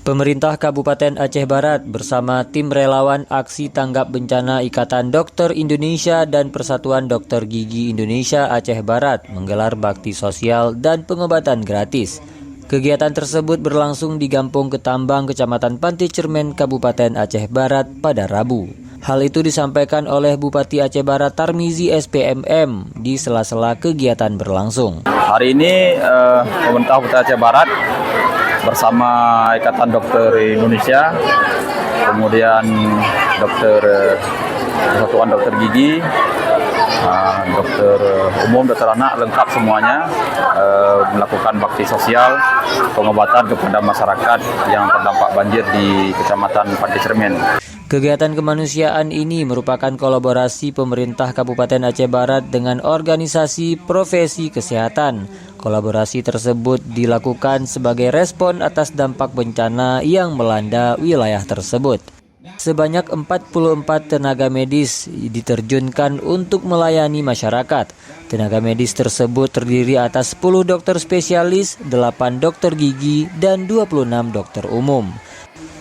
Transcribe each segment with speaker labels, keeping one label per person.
Speaker 1: Pemerintah Kabupaten Aceh Barat bersama tim relawan Aksi Tanggap Bencana Ikatan Dokter Indonesia dan Persatuan Dokter Gigi Indonesia Aceh Barat menggelar bakti sosial dan pengobatan gratis. Kegiatan tersebut berlangsung di Gampung Ketambang, Kecamatan Pantai Cermen, Kabupaten Aceh Barat pada Rabu. Hal itu disampaikan oleh Bupati Aceh Barat Tarmizi SPMM di sela-sela kegiatan berlangsung.
Speaker 2: Hari ini pemerintah Kabupaten Aceh Barat bersama Ikatan Dokter Indonesia, kemudian Persatuan Dokter Gigi, dokter umum, dokter anak, lengkap semuanya, melakukan bakti sosial pengobatan kepada masyarakat yang terdampak banjir di Kecamatan Pantai Cermen.
Speaker 1: Kegiatan kemanusiaan ini merupakan kolaborasi pemerintah Kabupaten Aceh Barat dengan organisasi profesi kesehatan. Kolaborasi tersebut dilakukan sebagai respon atas dampak bencana yang melanda wilayah tersebut. Sebanyak 44 tenaga medis diterjunkan untuk melayani masyarakat. Tenaga medis tersebut terdiri atas 10 dokter spesialis, 8 dokter gigi, dan 26 dokter umum.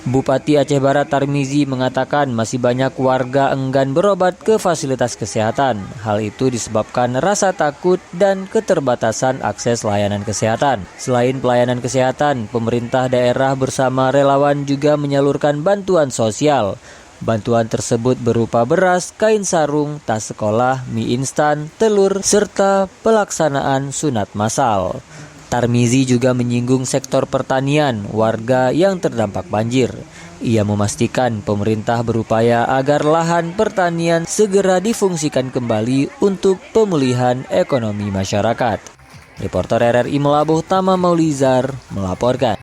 Speaker 1: Bupati Aceh Barat Tarmizi mengatakan masih banyak warga enggan berobat ke fasilitas kesehatan. Hal itu disebabkan rasa takut dan keterbatasan akses layanan kesehatan. Selain pelayanan kesehatan, pemerintah daerah bersama relawan juga menyalurkan bantuan sosial. Bantuan tersebut berupa beras, kain sarung, tas sekolah, mie instan, telur, serta pelaksanaan sunat massal. Tarmizi juga menyinggung sektor pertanian warga yang terdampak banjir. Ia memastikan pemerintah berupaya agar lahan pertanian segera difungsikan kembali untuk pemulihan ekonomi masyarakat. Reporter RRI Melabuh Tama Maulizar melaporkan.